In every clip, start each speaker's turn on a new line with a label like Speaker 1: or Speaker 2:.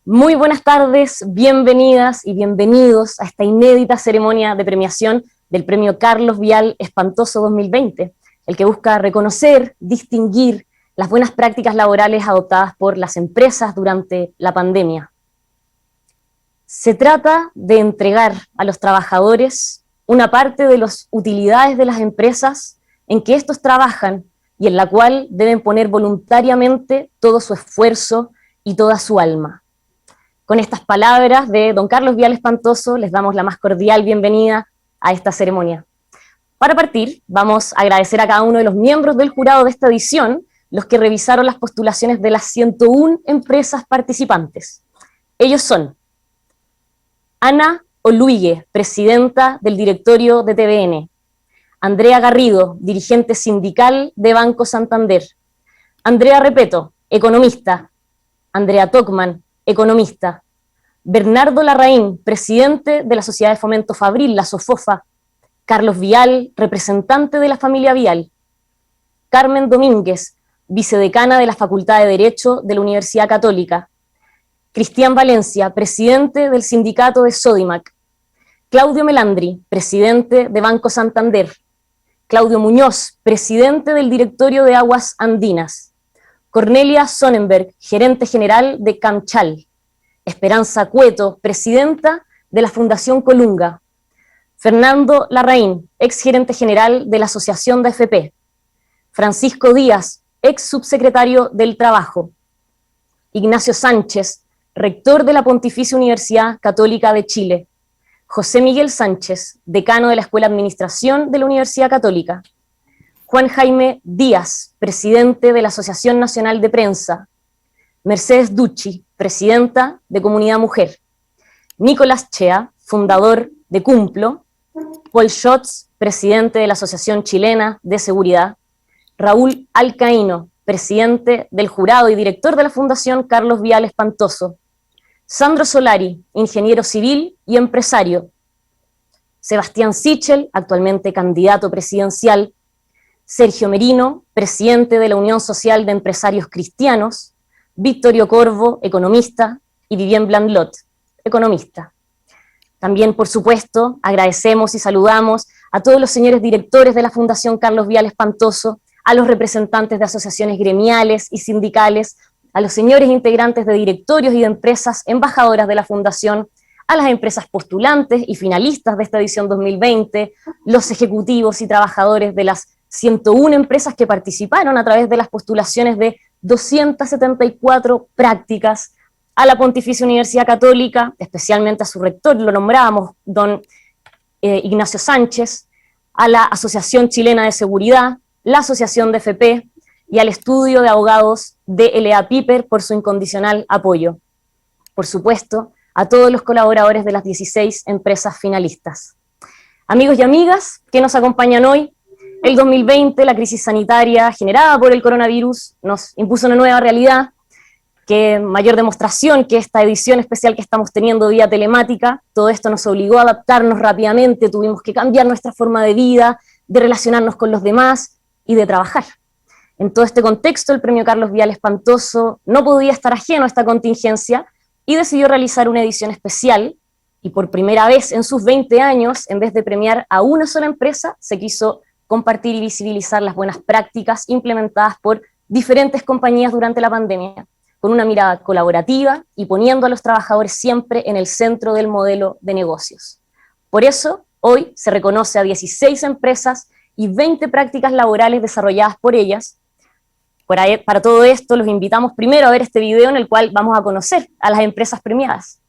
Speaker 1: Muy buenas tardes, bienvenidas y bienvenidos a esta inédita ceremonia de premiación del Premio Carlos Vial Espantoso 2020, el que busca reconocer, distinguir las buenas prácticas laborales adoptadas por las empresas durante la pandemia. Se trata de entregar a los trabajadores una parte de las utilidades de las empresas en que estos trabajan y en la cual deben poner voluntariamente todo su esfuerzo y toda su alma. Con estas palabras de don Carlos Vial Espantoso, les damos la más cordial bienvenida a esta ceremonia. Para partir, vamos a agradecer a cada uno de los miembros del jurado de esta edición, los que revisaron las postulaciones de las 101 empresas participantes. Ellos son Ana Oluigue, presidenta del directorio de TVN, Andrea Garrido, dirigente sindical de Banco Santander, Andrea Repeto, economista, Andrea Tocman, economista, Bernardo Larraín, presidente de la Sociedad de Fomento Fabril, la SOFOFA, Carlos Vial, representante de la familia Vial, Carmen Domínguez, vicedecana de la Facultad de Derecho de la Universidad Católica, Cristian Valencia, presidente del sindicato de Sodimac, Claudio Melandri, presidente de Banco Santander, Claudio Muñoz, presidente del directorio de Aguas Andinas, Cornelia Sonnenberg, gerente general de Camchal, Esperanza Cueto, presidenta de la Fundación Colunga, Fernando Larraín, ex gerente general de la Asociación de AFP, Francisco Díaz, ex subsecretario del Trabajo, Ignacio Sánchez, rector de la Pontificia Universidad Católica de Chile, José Miguel Sánchez, decano de la Escuela de Administración de la Universidad Católica, Juan Jaime Díaz, presidente de la Asociación Nacional de Prensa, Mercedes Ducci, presidenta de Comunidad Mujer, Nicolás Chea, fundador de Cumplo, Paul Schatz, presidente de la Asociación Chilena de Seguridad, Raúl Alcaíno, presidente del jurado y director de la Fundación Carlos Vial Espantoso, Sandro Solari, ingeniero civil y empresario, Sebastián Sichel, actualmente candidato presidencial, Sergio Merino, presidente de la Unión Social de Empresarios Cristianos, Victorio Corvo, economista, y Vivien Blandlot, economista. También, por supuesto, agradecemos y saludamos a todos los señores directores de la Fundación Carlos Vial Espantoso, a los representantes de asociaciones gremiales y sindicales, a los señores integrantes de directorios y de empresas embajadoras de la Fundación, a las empresas postulantes y finalistas de esta edición 2020, los ejecutivos y trabajadores de las 101 empresas que participaron a través de las postulaciones de 274 prácticas, a la Pontificia Universidad Católica, especialmente a su rector, lo nombrábamos, don Ignacio Sánchez, a la Asociación Chilena de Seguridad, la Asociación de FP y al Estudio de Abogados de L.A. Piper por su incondicional apoyo. Por supuesto, a todos los colaboradores de las 16 empresas finalistas. Amigos y amigas que nos acompañan hoy, el 2020, la crisis sanitaria generada por el coronavirus, nos impuso una nueva realidad, que mayor demostración que esta edición especial que estamos teniendo vía telemática. Todo esto nos obligó a adaptarnos rápidamente, tuvimos que cambiar nuestra forma de vida, de relacionarnos con los demás y de trabajar. En todo este contexto, el Premio Carlos Vial Espantoso no podía estar ajeno a esta contingencia y decidió realizar una edición especial, y por primera vez en sus 20 años, en vez de premiar a una sola empresa, se quiso compartir y visibilizar las buenas prácticas implementadas por diferentes compañías durante la pandemia, con una mirada colaborativa y poniendo a los trabajadores siempre en el centro del modelo de negocios. Por eso, hoy se reconoce a 16 empresas y 20 prácticas laborales desarrolladas por ellas. Para todo esto, los invitamos primero a ver este video en el cual vamos a conocer a las empresas premiadas.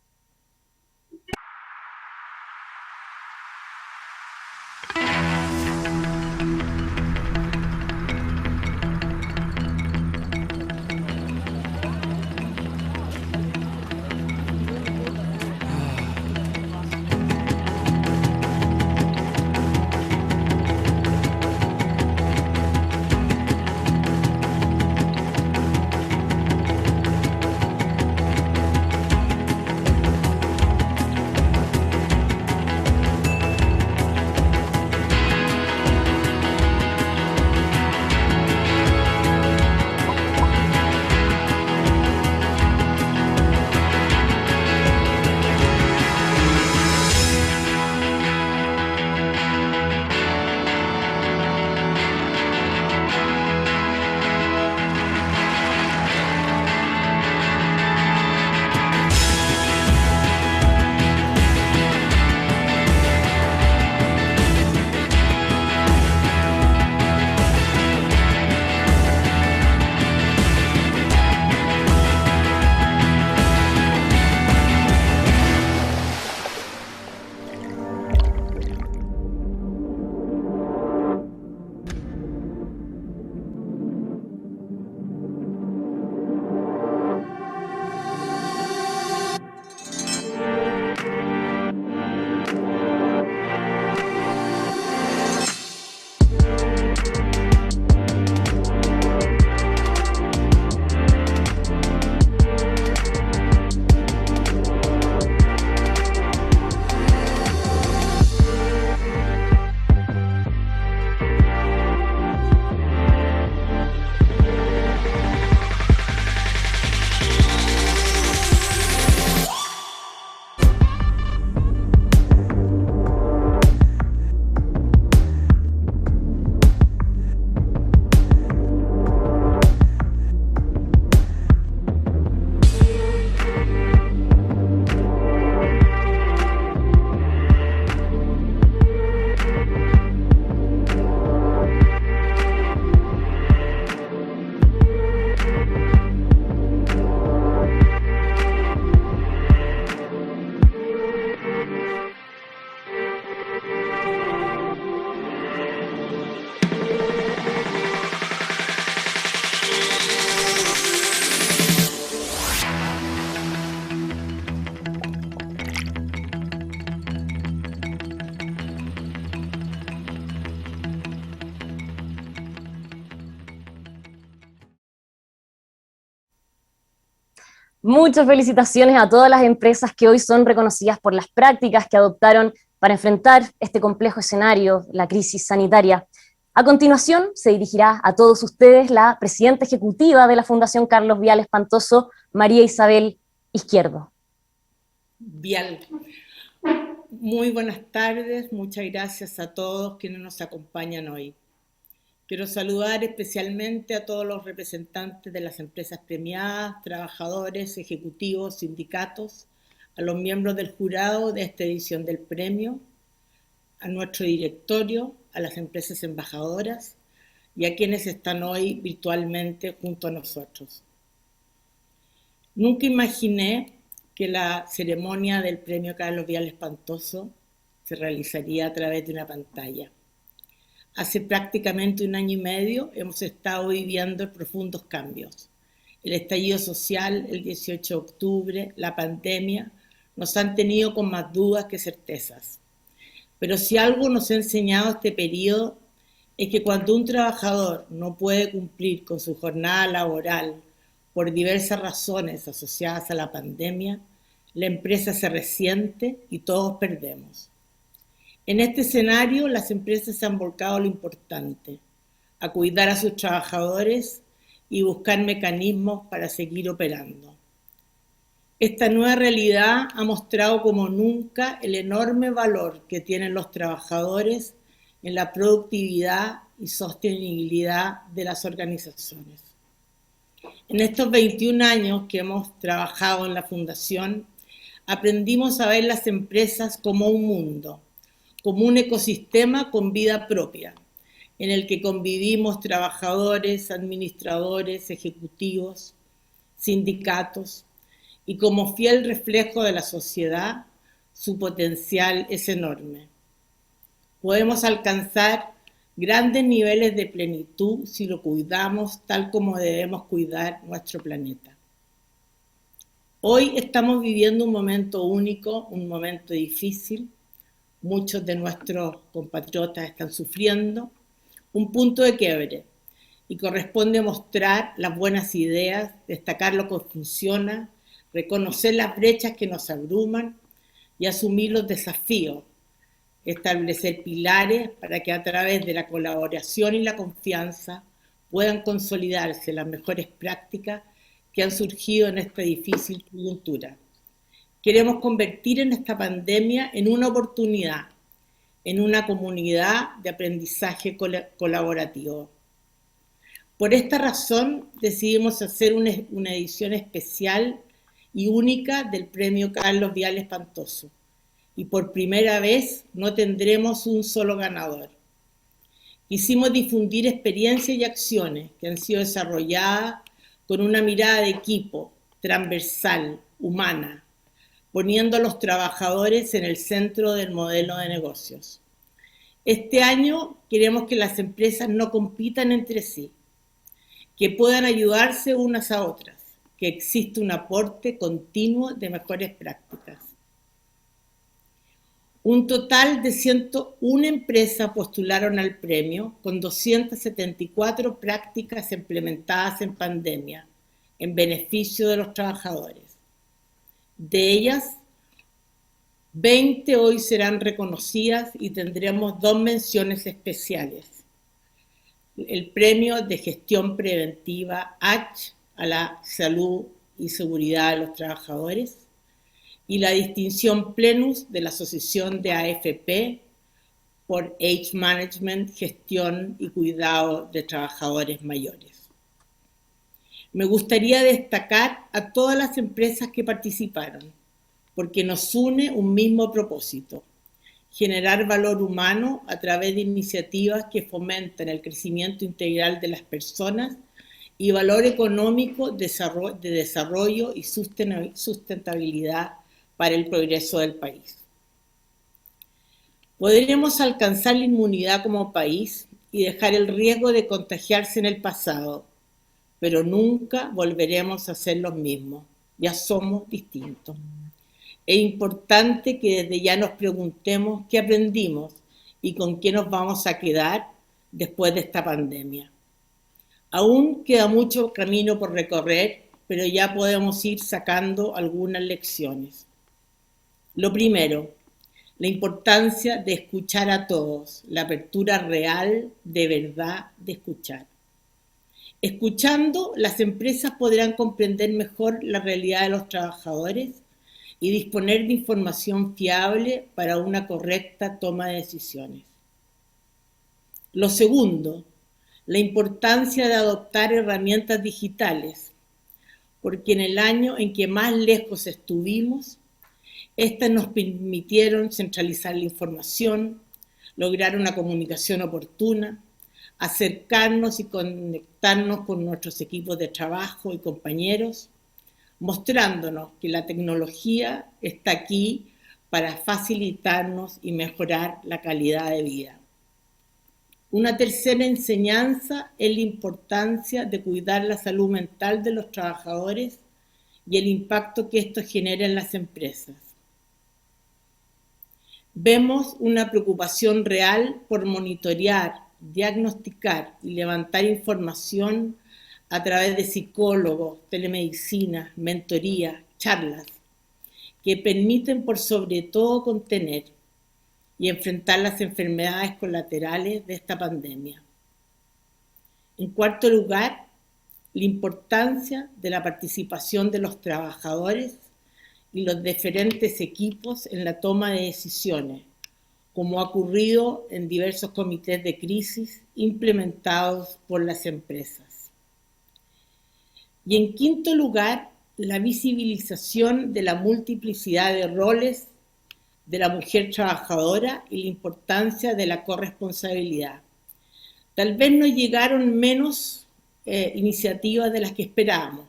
Speaker 1: Muchas felicitaciones a todas las empresas que hoy son reconocidas por las prácticas que adoptaron para enfrentar este complejo escenario, la crisis sanitaria. A continuación, se dirigirá a todos ustedes la presidenta ejecutiva de la Fundación Carlos Vial Espantoso, María Isabel Izquierdo.
Speaker 2: Vial. Muy buenas tardes, muchas gracias a todos quienes nos acompañan hoy. Quiero saludar especialmente a todos los representantes de las empresas premiadas, trabajadores, ejecutivos, sindicatos, a los miembros del jurado de esta edición del premio, a nuestro directorio, a las empresas embajadoras y a quienes están hoy virtualmente junto a nosotros. Nunca imaginé que la ceremonia del premio Carlos Vial Espantoso se realizaría a través de una pantalla. Hace prácticamente 1 año y medio hemos estado viviendo profundos cambios. El estallido social, el 18 de octubre, la pandemia, nos han tenido con más dudas que certezas. Pero si algo nos ha enseñado este periodo es que cuando un trabajador no puede cumplir con su jornada laboral por diversas razones asociadas a la pandemia, la empresa se resiente y todos perdemos. En este escenario, las empresas se han volcado a lo importante, a cuidar a sus trabajadores y buscar mecanismos para seguir operando. Esta nueva realidad ha mostrado como nunca el enorme valor que tienen los trabajadores en la productividad y sostenibilidad de las organizaciones. En estos 21 años que hemos trabajado en la Fundación, aprendimos a ver las empresas como un mundo, como un ecosistema con vida propia, en el que convivimos trabajadores, administradores, ejecutivos, sindicatos, y como fiel reflejo de la sociedad, su potencial es enorme. Podemos alcanzar grandes niveles de plenitud si lo cuidamos tal como debemos cuidar nuestro planeta. Hoy estamos viviendo un momento único, un momento difícil. Muchos de nuestros compatriotas están sufriendo un punto de quiebre y corresponde mostrar las buenas ideas, destacar lo que funciona, reconocer las brechas que nos abruman y asumir los desafíos, establecer pilares para que a través de la colaboración y la confianza puedan consolidarse las mejores prácticas que han surgido en esta difícil coyuntura. Queremos convertir en esta pandemia en una oportunidad, en una comunidad de aprendizaje colaborativo. Por esta razón decidimos hacer una edición especial y única del premio Carlos Vial Espantoso. Y por primera vez no tendremos un solo ganador. Quisimos difundir experiencias y acciones que han sido desarrolladas con una mirada de equipo, transversal, humana, poniendo a los trabajadores en el centro del modelo de negocios. Este año queremos que las empresas no compitan entre sí, que puedan ayudarse unas a otras, que existe un aporte continuo de mejores prácticas. Un total de 101 empresas postularon al premio con 274 prácticas implementadas en pandemia en beneficio de los trabajadores. De ellas, 20 hoy serán reconocidas y tendremos 2 menciones especiales. El premio de gestión preventiva H a la salud y seguridad de los trabajadores y la distinción Plenus de la Asociación de AFP por Age Management, gestión y cuidado de trabajadores mayores. Me gustaría destacar a todas las empresas que participaron, porque nos une un mismo propósito: generar valor humano a través de iniciativas que fomentan el crecimiento integral de las personas y valor económico de desarrollo y sustentabilidad para el progreso del país. Podremos alcanzar la inmunidad como país y dejar el riesgo de contagiarse en el pasado, pero nunca volveremos a ser los mismos, ya somos distintos. Es importante que desde ya nos preguntemos qué aprendimos y con qué nos vamos a quedar después de esta pandemia. Aún queda mucho camino por recorrer pero ya podemos ir sacando algunas lecciones. Lo primero, la importancia de escuchar a todos, la apertura real, de verdad, de escuchar. Escuchando, las empresas podrán comprender mejor la realidad de los trabajadores y disponer de información fiable para una correcta toma de decisiones. Lo segundo, la importancia de adoptar herramientas digitales, porque en el año en que más lejos estuvimos, estas nos permitieron centralizar la información, lograr una comunicación oportuna, acercarnos y conectarnos con nuestros equipos de trabajo y compañeros, mostrándonos que la tecnología está aquí para facilitarnos y mejorar la calidad de vida. Una tercera enseñanza es la importancia de cuidar la salud mental de los trabajadores y el impacto que esto genera en las empresas. Vemos una preocupación real por monitorear, diagnosticar y levantar información a través de psicólogos, telemedicina, mentoría, charlas, que permiten por sobre todo contener y enfrentar las enfermedades colaterales de esta pandemia. En cuarto lugar, la importancia de la participación de los trabajadores y los diferentes equipos en la toma de decisiones, como ha ocurrido en diversos comités de crisis implementados por las empresas. Y en quinto lugar, la visibilización de la multiplicidad de roles de la mujer trabajadora y la importancia de la corresponsabilidad. Tal vez nos llegaron menos iniciativas de las que esperábamos,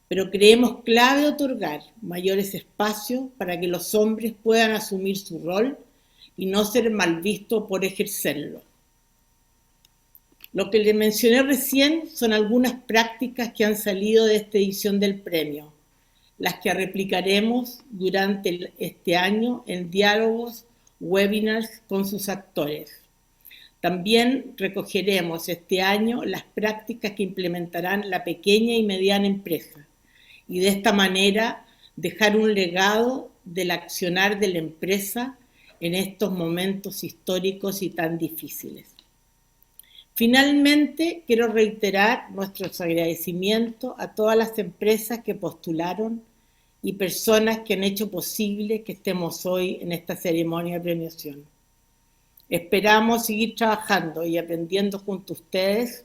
Speaker 2: pero creemos clave otorgar mayores espacios para que los hombres puedan asumir su rol y no ser mal vistos por ejercerlo. Lo que les mencioné recién son algunas prácticas que han salido de esta edición del premio, las que replicaremos durante este año en diálogos, webinars con sus actores. También recogeremos este año las prácticas que implementarán la pequeña y mediana empresa y de esta manera dejar un legado del accionar de la empresa en estos momentos históricos y tan difíciles. Finalmente, quiero reiterar nuestros agradecimientos a todas las empresas que postularon y personas que han hecho posible que estemos hoy en esta ceremonia de premiación. Esperamos seguir trabajando y aprendiendo junto a ustedes,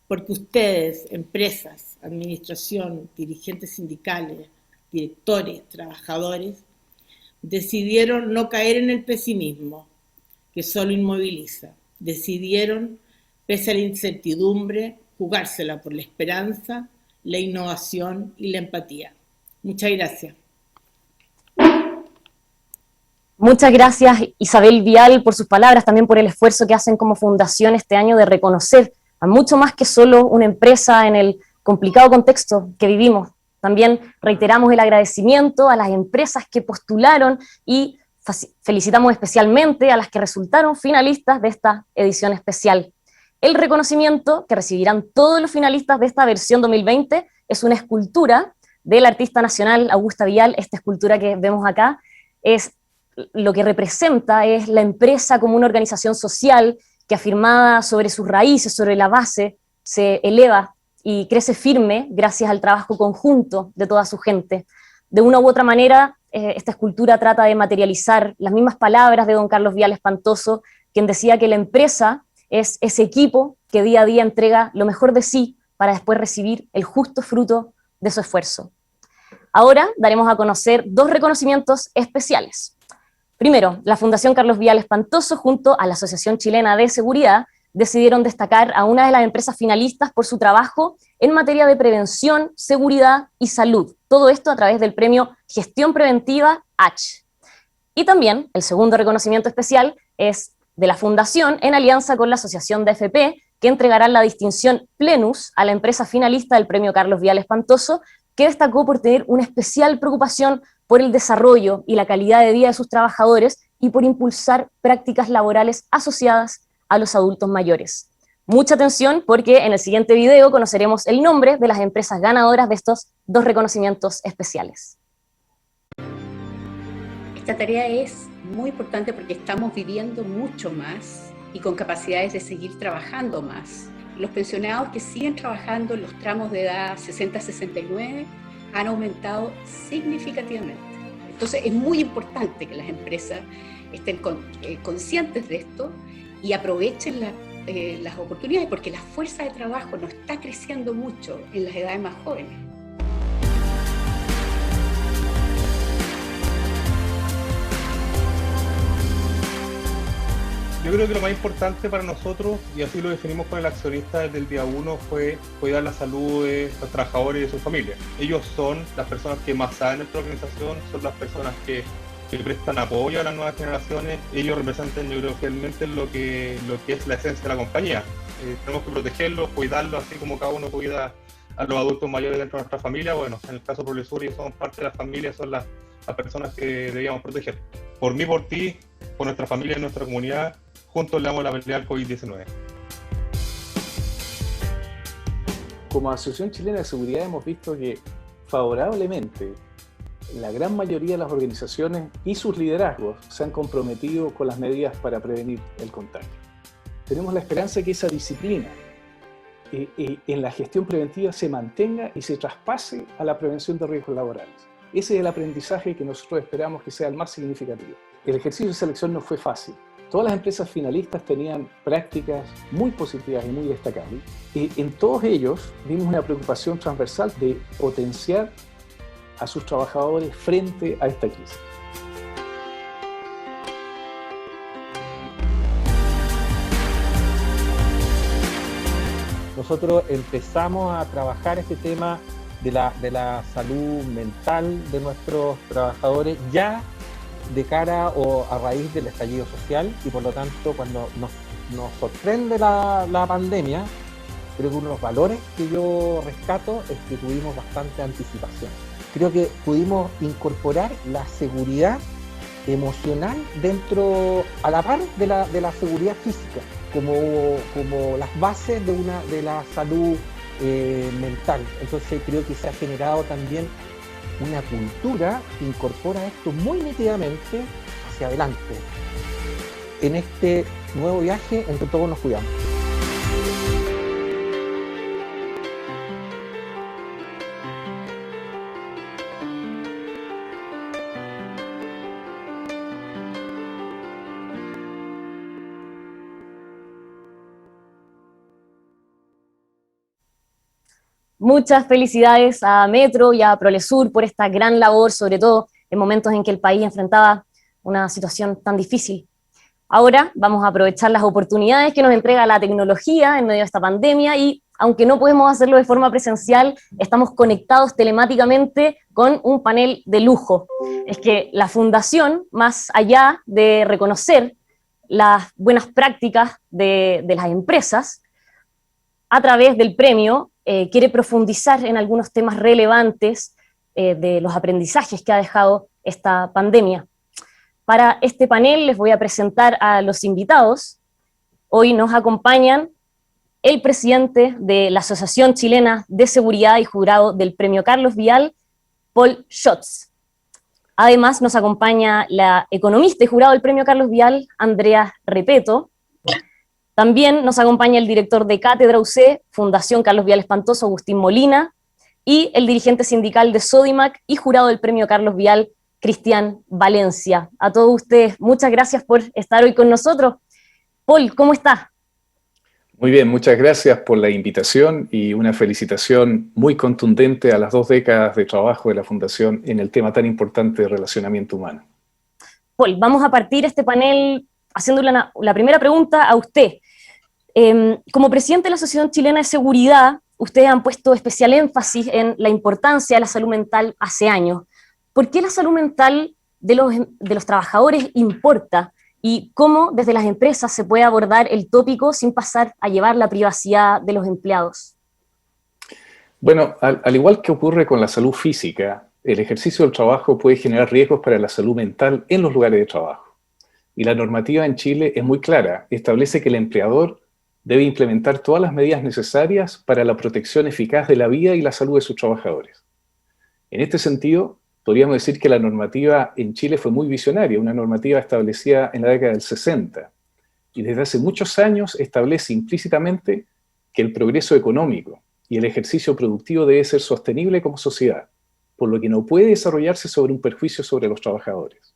Speaker 2: porque ustedes, empresas, administración, dirigentes sindicales, directores, trabajadores, decidieron no caer en el pesimismo, que solo inmoviliza. Decidieron, pese a la incertidumbre, jugársela por la esperanza, la innovación y la empatía. Muchas gracias.
Speaker 1: Muchas gracias, Isabel Vial, por sus palabras, también por el esfuerzo que hacen como fundación este año de reconocer a mucho más que solo una empresa en el complicado contexto que vivimos. También reiteramos el agradecimiento a las empresas que postularon y felicitamos especialmente a las que resultaron finalistas de esta edición especial. El reconocimiento que recibirán todos los finalistas de esta versión 2020 es una escultura del artista nacional Augusta Vial. Esta escultura que vemos acá es lo que representa es la empresa como una organización social que afirmada sobre sus raíces, sobre la base, se eleva y crece firme gracias al trabajo conjunto de toda su gente. De una u otra manera, esta escultura trata de materializar las mismas palabras de don Carlos Vial Espantoso, quien decía que la empresa es ese equipo que día a día entrega lo mejor de sí para después recibir el justo fruto de su esfuerzo. Ahora daremos a conocer dos reconocimientos especiales. Primero, la Fundación Carlos Vial Espantoso junto a la Asociación Chilena de Seguridad decidieron destacar a una de las empresas finalistas por su trabajo en materia de prevención, seguridad y salud. Todo esto a través del premio Gestión Preventiva H. Y también el segundo reconocimiento especial es de la Fundación en alianza con la Asociación de AFP, que entregarán la distinción Plenus a la empresa finalista del premio Carlos Vial Espantoso, que destacó por tener una especial preocupación por el desarrollo y la calidad de vida de sus trabajadores y por impulsar prácticas laborales asociadas a los adultos mayores. Mucha atención porque en el siguiente video conoceremos el nombre de las empresas ganadoras de estos 2 reconocimientos especiales.
Speaker 3: Esta tarea es muy importante porque estamos viviendo mucho más y con capacidades de seguir trabajando más. Los pensionados que siguen trabajando en los tramos de edad 60-69 han aumentado significativamente. Entonces es muy importante que las empresas estén conscientes de esto y aprovechen las oportunidades, porque la fuerza de trabajo no está creciendo mucho en las edades más jóvenes.
Speaker 4: Yo creo que lo más importante para nosotros, y así lo definimos con el accionista desde el día 1, fue cuidar la salud de los trabajadores y de sus familias. Ellos son las personas que más saben de nuestra organización, son las personas que prestan apoyo a las nuevas generaciones. Ellos representan, yo creo, fielmente lo que es la esencia de la compañía. Tenemos que protegerlos, cuidarlos, así como cada uno cuida a los adultos mayores dentro de nuestra familia. Bueno, en el caso de Progresur, ellos son parte de la familia, son las personas que debíamos proteger. Por mí, por ti, por nuestra familia y nuestra comunidad, juntos le damos la pelea al COVID-19.
Speaker 5: Como Asociación Chilena de Seguridad hemos visto que favorablemente la gran mayoría de las organizaciones y sus liderazgos se han comprometido con las medidas para prevenir el contagio. Tenemos la esperanza de que esa disciplina en la gestión preventiva se mantenga y se traspase a la prevención de riesgos laborales. Ese es el aprendizaje que nosotros esperamos que sea el más significativo. El ejercicio de selección no fue fácil. Todas las empresas finalistas tenían prácticas muy positivas y muy destacables. Y en todos ellos vimos una preocupación transversal de potenciar a sus trabajadores frente a esta crisis.
Speaker 6: Nosotros empezamos a trabajar este tema de la salud mental de nuestros trabajadores ya de cara o a raíz del estallido social, y por lo tanto cuando nos sorprende la pandemia, creo que uno de los valores que yo rescato es que tuvimos bastante anticipación. Creo que pudimos incorporar la seguridad emocional a la par de la seguridad física, como las bases de la salud mental. Entonces creo que se ha generado también una cultura que incorpora esto muy nítidamente hacia adelante. En este nuevo viaje, entre todos nos cuidamos.
Speaker 1: Muchas felicidades a Metro y a Progresur por esta gran labor, sobre todo en momentos en que el país enfrentaba una situación tan difícil. Ahora vamos a aprovechar las oportunidades que nos entrega la tecnología en medio de esta pandemia y, aunque no podemos hacerlo de forma presencial, estamos conectados telemáticamente con un panel de lujo. Es que la Fundación, más allá de reconocer las buenas prácticas de las empresas, a través del premio, quiere profundizar en algunos temas relevantes de los aprendizajes que ha dejado esta pandemia. Para este panel les voy a presentar a los invitados. Hoy nos acompañan el presidente de la Asociación Chilena de Seguridad y jurado del Premio Carlos Vial, Paul Schatz. Además nos acompaña la economista y jurado del Premio Carlos Vial, Andrea Repeto. También nos acompaña el director de Cátedra UC, Fundación Carlos Vial Espantoso, Agustín Molina, y el dirigente sindical de Sodimac y jurado del Premio Carlos Vial, Cristian Valencia. A todos ustedes, muchas gracias por estar hoy con nosotros. Paul, ¿cómo está?
Speaker 5: Muy bien, muchas gracias por la invitación y una felicitación muy contundente a las 2 décadas de trabajo de la Fundación en el tema tan importante de relacionamiento humano.
Speaker 1: Paul, vamos a partir este panel haciéndole la primera pregunta a usted. Como presidente de la Asociación Chilena de Seguridad, ustedes han puesto especial énfasis en la importancia de la salud mental hace años. ¿Por qué la salud mental de los trabajadores importa? ¿Y cómo desde las empresas se puede abordar el tópico sin pasar a llevar la privacidad de los empleados?
Speaker 5: Bueno, al igual que ocurre con la salud física, el ejercicio del trabajo puede generar riesgos para la salud mental en los lugares de trabajo. Y la normativa en Chile es muy clara, establece que el empleador debe implementar todas las medidas necesarias para la protección eficaz de la vida y la salud de sus trabajadores. En este sentido, podríamos decir que la normativa en Chile fue muy visionaria, una normativa establecida en la década del 60, y desde hace muchos años establece implícitamente que el progreso económico y el ejercicio productivo debe ser sostenible como sociedad, por lo que no puede desarrollarse sobre un perjuicio sobre los trabajadores.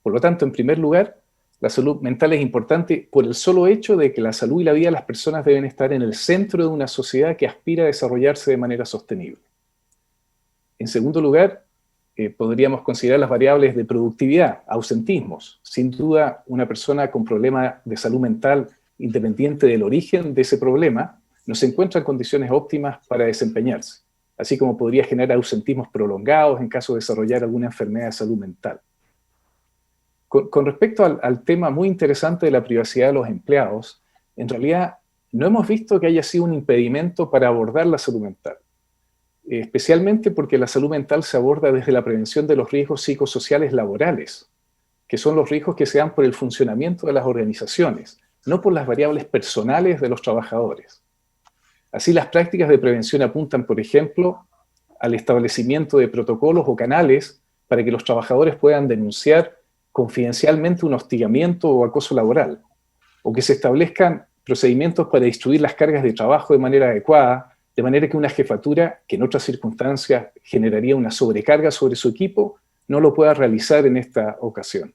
Speaker 5: Por lo tanto, en primer lugar, la salud mental es importante por el solo hecho de que la salud y la vida de las personas deben estar en el centro de una sociedad que aspira a desarrollarse de manera sostenible. En segundo lugar, podríamos considerar las variables de productividad, ausentismos. Sin duda, una persona con problema de salud mental, independiente del origen de ese problema, no se encuentra en condiciones óptimas para desempeñarse, así como podría generar ausentismos prolongados en caso de desarrollar alguna enfermedad de salud mental. Con respecto al tema muy interesante de la privacidad de los empleados, en realidad no hemos visto que haya sido un impedimento para abordar la salud mental, especialmente porque la salud mental se aborda desde la prevención de los riesgos psicosociales laborales, que son los riesgos que se dan por el funcionamiento de las organizaciones, no por las variables personales de los trabajadores. Así, las prácticas de prevención apuntan, por ejemplo, al establecimiento de protocolos o canales para que los trabajadores puedan denunciar confidencialmente un hostigamiento o acoso laboral, o que se establezcan procedimientos para distribuir las cargas de trabajo de manera adecuada, de manera que una jefatura, que en otras circunstancias generaría una sobrecarga sobre su equipo, no lo pueda realizar en esta ocasión.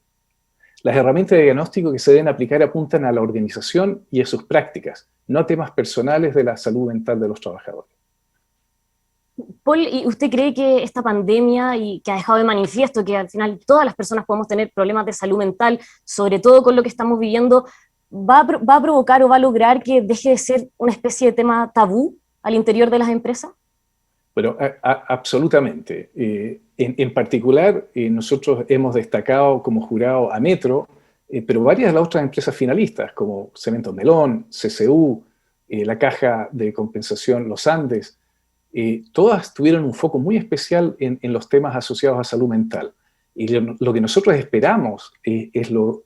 Speaker 5: Las herramientas de diagnóstico que se deben aplicar apuntan a la organización y a sus prácticas, no a temas personales de la salud mental de los trabajadores.
Speaker 1: Paul, ¿y usted cree que esta pandemia y que ha dejado de manifiesto que al final todas las personas podemos tener problemas de salud mental, sobre todo con lo que estamos viviendo, va a provocar o va a lograr que deje de ser una especie de tema tabú al interior de las empresas?
Speaker 5: Bueno, absolutamente. En particular, nosotros hemos destacado como jurado a Metro, pero varias de las otras empresas finalistas, como Cementos Melón, CCU, la Caja de Compensación Los Andes, todas tuvieron un foco muy especial en los temas asociados a salud mental. Y lo que nosotros esperamos es lo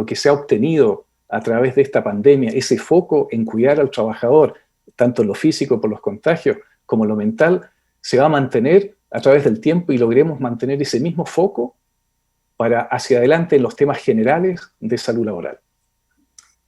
Speaker 5: que se ha obtenido a través de esta pandemia, ese foco en cuidar al trabajador, tanto en lo físico por los contagios, como en lo mental, se va a mantener a través del tiempo y logremos mantener ese mismo foco para hacia adelante en los temas generales de salud laboral.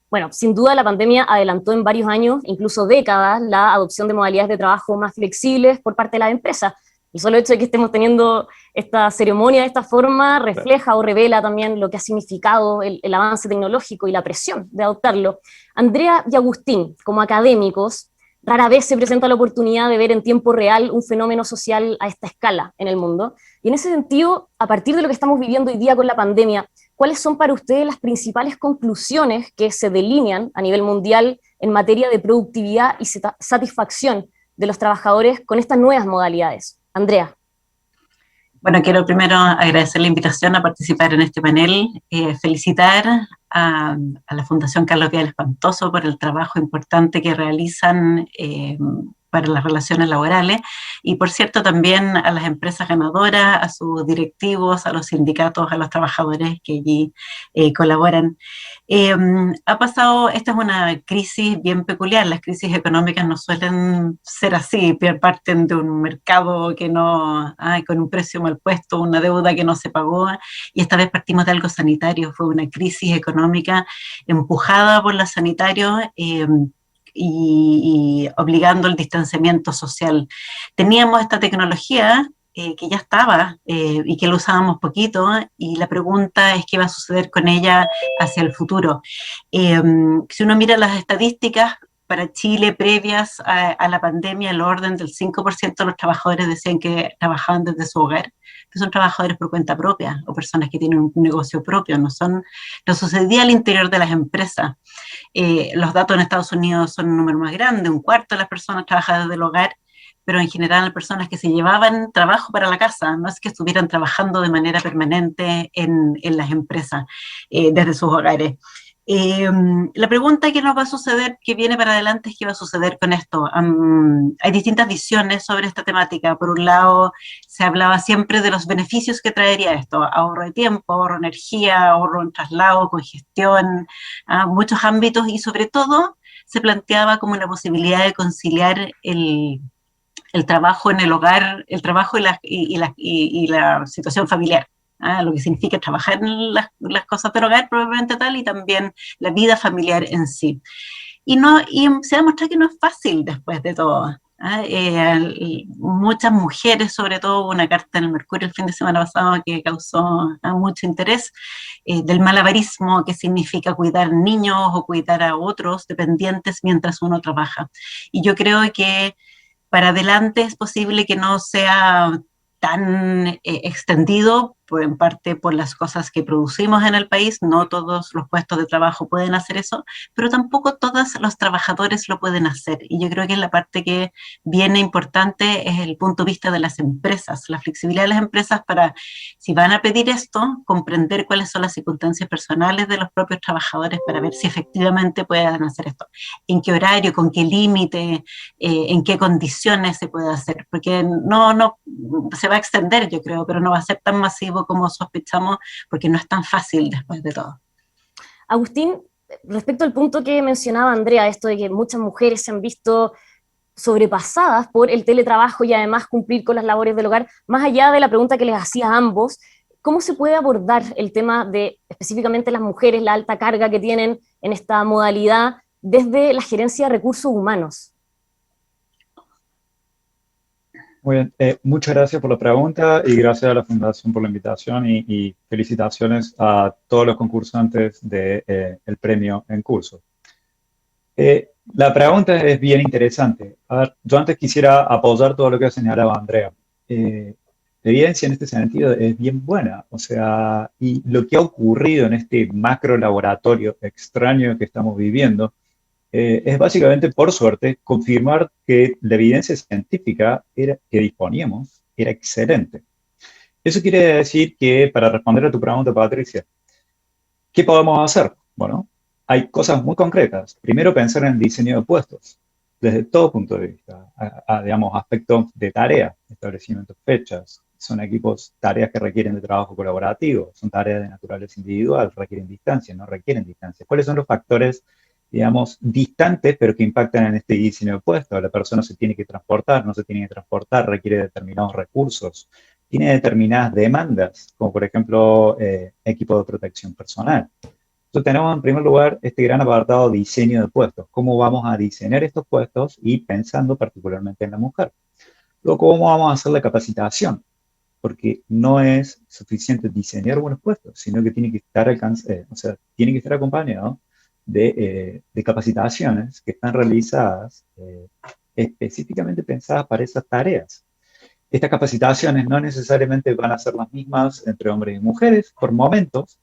Speaker 1: Bueno, sin duda la pandemia adelantó en varios años, incluso décadas, la adopción de modalidades de trabajo más flexibles por parte de las empresas. El solo hecho de que estemos teniendo esta ceremonia de esta forma refleja o revela también lo que ha significado el avance tecnológico y la presión de adoptarlo. Andrea y Agustín, como académicos, rara vez se presenta la oportunidad de ver en tiempo real un fenómeno social a esta escala en el mundo. Y en ese sentido, a partir de lo que estamos viviendo hoy día con la pandemia, ¿cuáles son para ustedes las principales conclusiones que se delinean a nivel mundial en materia de productividad y satisfacción de los trabajadores con estas nuevas modalidades? Andrea.
Speaker 7: Bueno, quiero primero agradecer la invitación a participar en este panel, felicitar a la Fundación Carlos Vial Espantoso por el trabajo importante que realizan para las relaciones laborales y, por cierto, también a las empresas ganadoras, a sus directivos, a los sindicatos, a los trabajadores que allí colaboran. Esta es una crisis bien peculiar. Las crisis económicas no suelen ser así, parten de un mercado que no, con un precio mal puesto, una deuda que no se pagó, y esta vez partimos de algo sanitario. Fue una crisis económica empujada por los sanitarios y obligando el distanciamiento social. Teníamos esta tecnología que ya estaba y que lo usábamos poquito, y la pregunta es qué va a suceder con ella hacia el futuro. Si uno mira las estadísticas para Chile previas a la pandemia, el orden del 5% de los trabajadores decían que trabajaban desde su hogar, que son trabajadores por cuenta propia o personas que tienen un negocio propio, no sucedía al interior de las empresas. Los datos en Estados Unidos son un número más grande, un cuarto de las personas trabajan desde el hogar, pero en general personas que se llevaban trabajo para la casa, no es que estuvieran trabajando de manera permanente en las empresas, desde sus hogares. La pregunta que nos va a suceder, que viene para adelante, es qué va a suceder con esto. Hay distintas visiones sobre esta temática. Por un lado, se hablaba siempre de los beneficios que traería esto: ahorro de tiempo, ahorro de energía, ahorro en traslado, congestión, muchos ámbitos, y sobre todo se planteaba como una posibilidad de conciliar el trabajo en el hogar, el trabajo y la situación familiar. Lo que significa trabajar en las cosas del hogar probablemente tal, y también la vida familiar en sí. Y se demuestra que no es fácil después de todo. Muchas mujeres, sobre todo, hubo una carta en el Mercurio el fin de semana pasado que causó mucho interés, del malabarismo, que significa cuidar niños o cuidar a otros dependientes mientras uno trabaja. Y yo creo que para adelante es posible que no sea tan extendido, en parte por las cosas que producimos en el país. No todos los puestos de trabajo pueden hacer eso, pero tampoco todos los trabajadores lo pueden hacer. Y yo creo que la parte que viene importante es el punto de vista de las empresas, la flexibilidad de las empresas para, si van a pedir esto, comprender cuáles son las circunstancias personales de los propios trabajadores para ver si efectivamente pueden hacer esto, en qué horario, con qué límite, en qué condiciones se puede hacer, porque no se va a extender, yo creo, pero no va a ser tan masivo como sospechamos, porque no es tan fácil después de todo.
Speaker 1: Agustín, respecto al punto que mencionaba Andrea, esto de que muchas mujeres se han visto sobrepasadas por el teletrabajo y además cumplir con las labores del hogar, más allá de la pregunta que les hacía a ambos, ¿cómo se puede abordar el tema de específicamente las mujeres, la alta carga que tienen en esta modalidad desde la gerencia de recursos humanos?
Speaker 8: Muy bien, muchas gracias por la pregunta y gracias a la Fundación por la invitación y felicitaciones a todos los concursantes del premio en curso. La pregunta es bien interesante. A ver, yo antes quisiera apoyar todo lo que ha señalado Andrea. La evidencia en este sentido es bien buena, o sea, y lo que ha ocurrido en este macro laboratorio extraño que estamos viviendo es básicamente, por suerte, confirmar que la evidencia científica que disponíamos era excelente. Eso quiere decir que, para responder a tu pregunta, Patricia, ¿qué podemos hacer? Bueno, hay cosas muy concretas. Primero, pensar en el diseño de puestos, desde todo punto de vista, digamos, aspectos de tarea, establecimientos, fechas. Son equipos, tareas que requieren de trabajo colaborativo, son tareas de naturaleza individual, requieren distancia, no requieren distancia. ¿Cuáles son los factores, digamos, distantes, pero que impactan en este diseño de puestos? La persona se tiene que transportar, no se tiene que transportar, requiere determinados recursos, tiene determinadas demandas, como por ejemplo equipo de protección personal. Entonces tenemos en primer lugar este gran apartado de diseño de puestos, cómo vamos a diseñar estos puestos y pensando particularmente en la mujer. Luego, cómo vamos a hacer la capacitación, porque no es suficiente diseñar buenos puestos, sino que tiene que estar, tiene que estar acompañado de capacitaciones que están realizadas específicamente pensadas para esas tareas. Estas capacitaciones no necesariamente van a ser las mismas entre hombres y mujeres por momentos,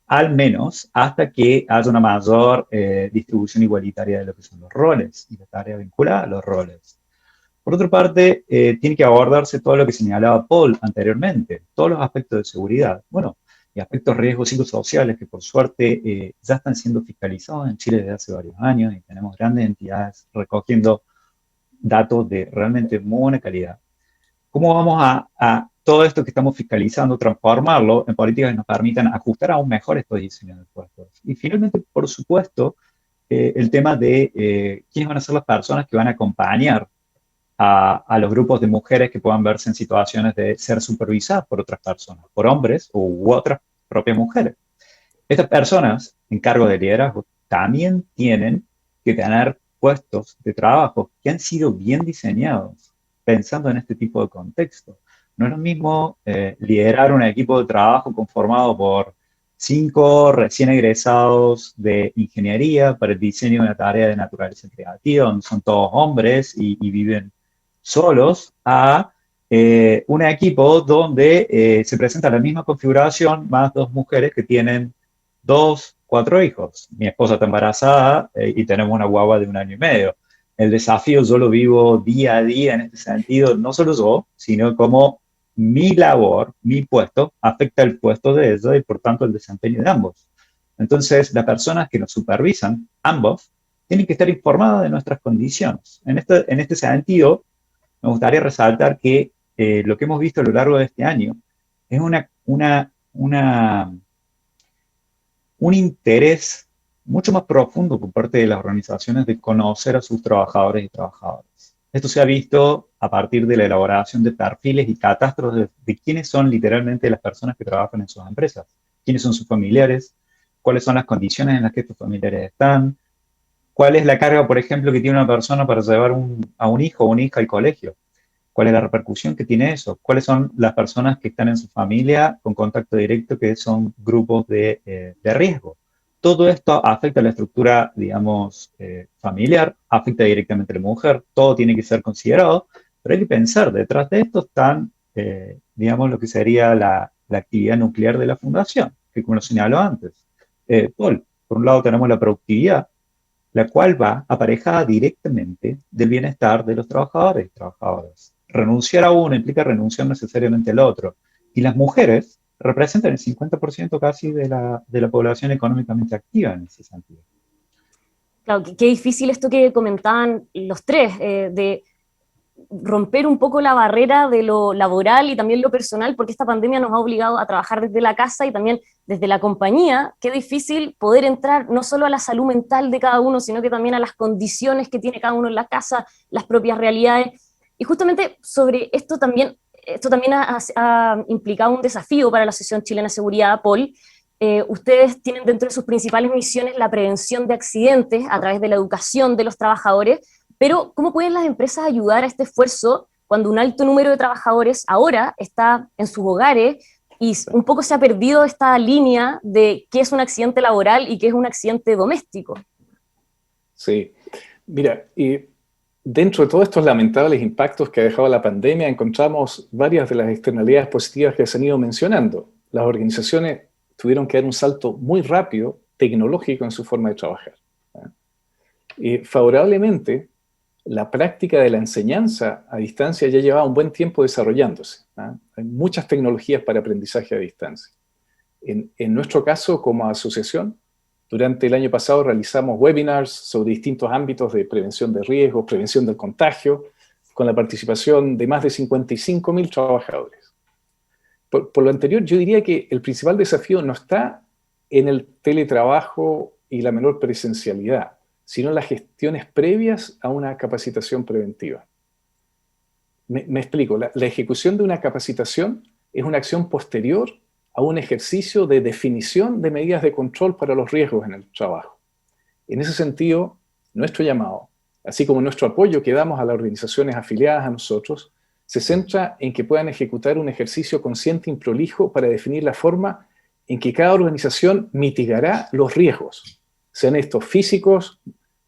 Speaker 8: al menos hasta que haya una mayor distribución igualitaria de lo que son los roles y la tarea vinculada a los roles. Por otra parte, tiene que abordarse todo lo que señalaba Paul anteriormente, todos los aspectos de seguridad. Bueno, y aspectos de riesgos psicosociales que por suerte ya están siendo fiscalizados en Chile desde hace varios años y tenemos grandes entidades recogiendo datos de realmente muy buena calidad. ¿Cómo vamos a todo esto que estamos fiscalizando, transformarlo en políticas que nos permitan ajustar aún mejor estos diseños de puestos? Y finalmente, por supuesto, el tema de quiénes van a ser las personas que van a acompañar a los grupos de mujeres que puedan verse en situaciones de ser supervisadas por otras personas, por hombres u otras propias mujeres. Estas personas en cargo de liderazgo también tienen que tener puestos de trabajo que han sido bien diseñados pensando en este tipo de contexto. No es lo mismo liderar un equipo de trabajo conformado por 5 recién egresados de ingeniería para el diseño de una tarea de naturaleza creativa, donde son todos hombres y viven solos, a un equipo donde se presenta la misma configuración, más 2 mujeres que tienen 2, 4 hijos. Mi esposa está embarazada y tenemos una guagua de 1 año y medio. El desafío yo lo vivo día a día en este sentido, no solo yo, sino como mi labor, mi puesto, afecta el puesto de ellos y por tanto el desempeño de ambos. Entonces, las personas que nos supervisan, ambos, tienen que estar informadas de nuestras condiciones. En este sentido, me gustaría resaltar que lo que hemos visto a lo largo de este año es un interés mucho más profundo por parte de las organizaciones de conocer a sus trabajadores y trabajadoras. Esto se ha visto a partir de la elaboración de perfiles y catastros de quiénes son literalmente las personas que trabajan en sus empresas, quiénes son sus familiares, cuáles son las condiciones en las que estos familiares están, cuál es la carga, por ejemplo, que tiene una persona para llevar a un hijo o una hija al colegio, cuál es la repercusión que tiene eso, cuáles son las personas que están en su familia con contacto directo que son grupos de riesgo. Todo esto afecta a la estructura, digamos, familiar, afecta directamente a la mujer, todo tiene que ser considerado, pero hay que pensar, detrás de esto están, digamos, lo que sería la actividad nuclear de la fundación, que como lo señaló antes. Paul, por un lado tenemos la productividad, la cual va aparejada directamente del bienestar de los trabajadores y trabajadoras. Renunciar a uno implica renunciar necesariamente al otro, y las mujeres representan el 50% casi de la población económicamente activa en ese sentido.
Speaker 1: Claro, qué difícil esto que comentaban los tres, de romper un poco la barrera de lo laboral y también lo personal, porque esta pandemia nos ha obligado a trabajar desde la casa y también desde la compañía. Qué difícil poder entrar no solo a la salud mental de cada uno, sino que también a las condiciones que tiene cada uno en la casa, las propias realidades. Y justamente sobre esto también ha implicado un desafío para la Asociación Chilena de Seguridad, Paul. Ustedes tienen dentro de sus principales misiones la prevención de accidentes a través de la educación de los trabajadores, pero ¿cómo pueden las empresas ayudar a este esfuerzo cuando un alto número de trabajadores ahora está en sus hogares y un poco se ha perdido esta línea de qué es un accidente laboral y qué es un accidente doméstico?
Speaker 5: Sí, mira, y dentro de todos estos lamentables impactos que ha dejado la pandemia, encontramos varias de las externalidades positivas que se han ido mencionando. Las organizaciones tuvieron que dar un salto muy rápido, tecnológico, en su forma de trabajar. Y favorablemente, la práctica de la enseñanza a distancia ya llevaba un buen tiempo desarrollándose. Hay muchas tecnologías para aprendizaje a distancia. En nuestro caso, como asociación, durante el año pasado realizamos webinars sobre distintos ámbitos de prevención de riesgos, prevención del contagio, con la participación de más de 55.000 trabajadores. Por lo anterior, yo diría que el principal desafío no está en el teletrabajo y la menor presencialidad, sino en las gestiones previas a una capacitación preventiva. Me explico, la ejecución de una capacitación es una acción posterior a un ejercicio de definición de medidas de control para los riesgos en el trabajo. En ese sentido, nuestro llamado, así como nuestro apoyo que damos a las organizaciones afiliadas a nosotros, se centra en que puedan ejecutar un ejercicio consciente y prolijo para definir la forma en que cada organización mitigará los riesgos, sean estos físicos,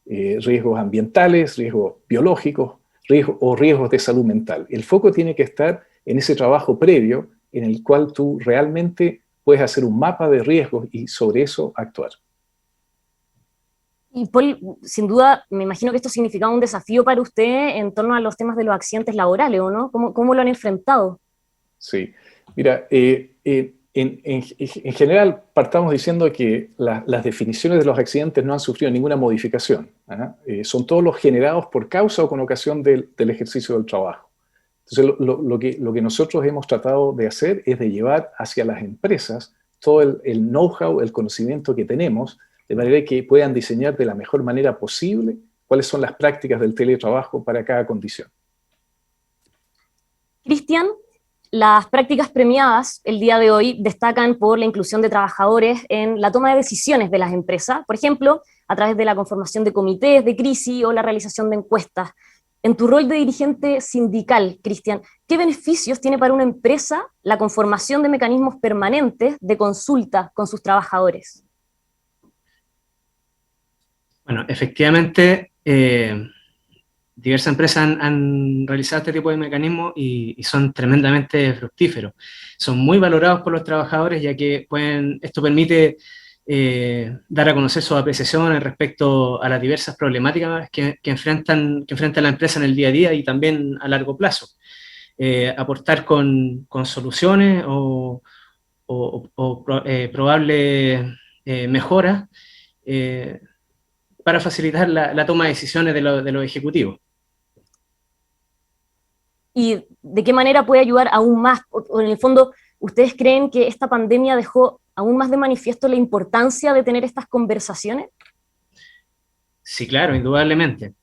Speaker 5: riesgos ambientales, riesgos biológicos, riesgos de salud mental. El foco tiene que estar en ese trabajo previo en el cual tú realmente puedes hacer un mapa de riesgos y sobre eso actuar.
Speaker 1: Y Paul, sin duda, me imagino que esto significaba un desafío para usted en torno a los temas de los accidentes laborales, ¿o no? ¿Cómo lo han enfrentado?
Speaker 5: Sí, mira, en general partamos diciendo que las definiciones de los accidentes no han sufrido ninguna modificación. Son todos los generados por causa o con ocasión del ejercicio del trabajo. Entonces, lo que nosotros hemos tratado de hacer es de llevar hacia las empresas todo el know-how, el conocimiento que tenemos, de manera que puedan diseñar de la mejor manera posible cuáles son las prácticas del teletrabajo para cada condición.
Speaker 1: Cristian, las prácticas premiadas el día de hoy destacan por la inclusión de trabajadores en la toma de decisiones de las empresas, por ejemplo, a través de la conformación de comités de crisis o la realización de encuestas. En tu rol de dirigente sindical, Cristian, ¿qué beneficios tiene para una empresa la conformación de mecanismos permanentes de consulta con sus trabajadores?
Speaker 9: Bueno, efectivamente, diversas empresas han realizado este tipo de mecanismos y son tremendamente fructíferos. Son muy valorados por los trabajadores, ya que esto permite dar a conocer sus apreciaciones respecto a las diversas problemáticas que enfrenta la empresa en el día a día y también a largo plazo. Aportar con soluciones o probables mejoras para facilitar la toma de decisiones de los ejecutivos.
Speaker 1: ¿Y de qué manera puede ayudar aún más? O en el fondo, ¿ustedes creen que esta pandemia dejó aún más de manifiesto la importancia de tener estas conversaciones?
Speaker 9: Sí, claro, indudablemente.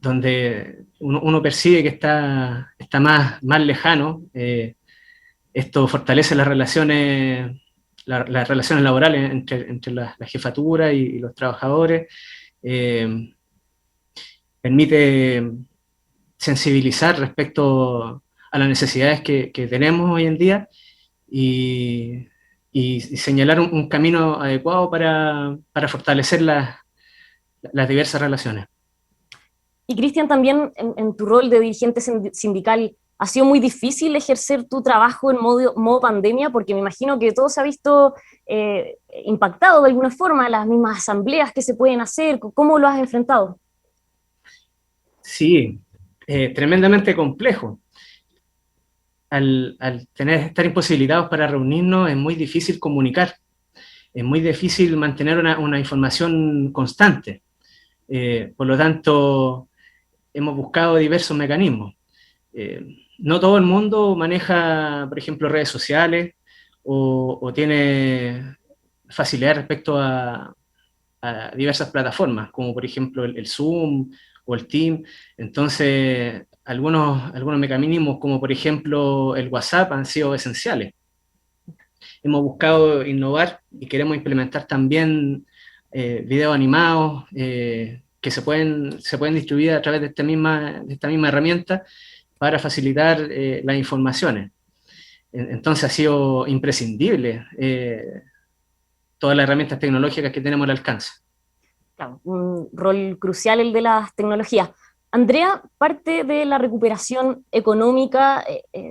Speaker 9: Donde uno percibe que está más lejano, esto fortalece las relaciones laborales entre la jefatura y los trabajadores, permite sensibilizar respecto a las necesidades que tenemos hoy en día y señalar un camino adecuado para fortalecer las diversas relaciones.
Speaker 1: Y Cristian, también en tu rol de dirigente sindical, ¿ha sido muy difícil ejercer tu trabajo en modo pandemia? Porque me imagino que todo se ha visto impactado de alguna forma, las mismas asambleas que se pueden hacer. ¿Cómo lo has enfrentado?
Speaker 9: Sí, tremendamente complejo. Al estar imposibilitados para reunirnos, es muy difícil comunicar, es muy difícil mantener una información constante. Por lo tanto, hemos buscado diversos mecanismos. No todo el mundo maneja, por ejemplo, redes sociales o tiene facilidad respecto a diversas plataformas, como por ejemplo el Zoom o el Team. Entonces, algunos mecanismos, como por ejemplo el WhatsApp, han sido esenciales. Hemos buscado innovar y queremos implementar también videos animados que se pueden distribuir a través de esta misma herramienta para facilitar las informaciones. Entonces ha sido imprescindible todas las herramientas tecnológicas que tenemos al alcance.
Speaker 1: Claro, un rol crucial el de las tecnologías. Andrea, parte de la recuperación económica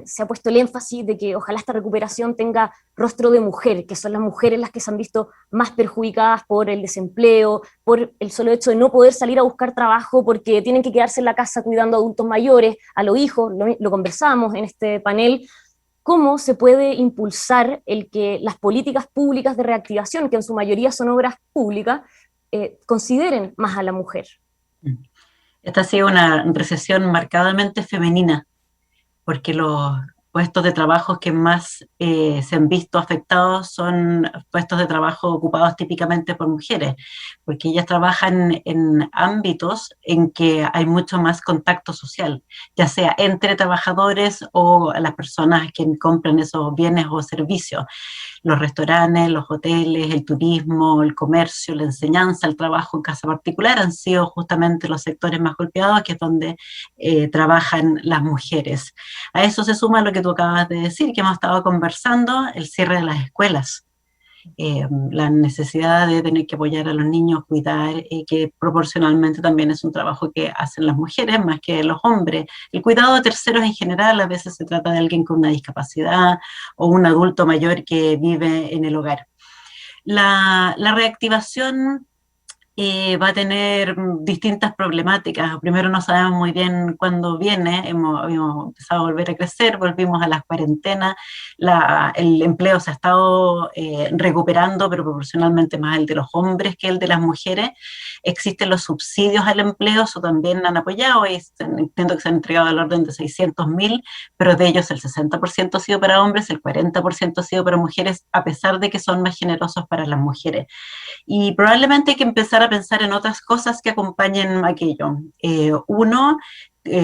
Speaker 1: se ha puesto el énfasis de que ojalá esta recuperación tenga rostro de mujer, que son las mujeres las que se han visto más perjudicadas por el desempleo, por el solo hecho de no poder salir a buscar trabajo porque tienen que quedarse en la casa cuidando a adultos mayores, a los hijos, lo conversábamos en este panel. ¿Cómo se puede impulsar el que las políticas públicas de reactivación, que en su mayoría son obras públicas, consideren más a la mujer?
Speaker 7: Esta ha sido una recesión marcadamente femenina, porque los puestos de trabajo que más se han visto afectados son puestos de trabajo ocupados típicamente por mujeres, porque ellas trabajan en ámbitos en que hay mucho más contacto social, ya sea entre trabajadores o las personas que compran esos bienes o servicios. Los restaurantes, los hoteles, el turismo, el comercio, la enseñanza, el trabajo en casa particular han sido justamente los sectores más golpeados, que es donde trabajan las mujeres. A eso se suma lo que tú acabas de decir, que hemos estado conversando, el cierre de las escuelas. La necesidad de tener que apoyar a los niños, cuidar, que proporcionalmente también es un trabajo que hacen las mujeres más que los hombres. El cuidado de terceros en general, a veces se trata de alguien con una discapacidad o un adulto mayor que vive en el hogar. La reactivación va a tener distintas problemáticas. Primero, no sabemos muy bien cuándo viene, habíamos empezado a volver a crecer, volvimos a las cuarentenas, el empleo se ha estado recuperando, pero proporcionalmente más el de los hombres que el de las mujeres. Existen los subsidios al empleo, eso también han apoyado, y entiendo que se han entregado al orden de 600.000, pero de ellos el 60% ha sido para hombres, el 40% ha sido para mujeres, a pesar de que son más generosos para las mujeres. Y probablemente hay que empezar a pensar en otras cosas que acompañen aquello. Uno,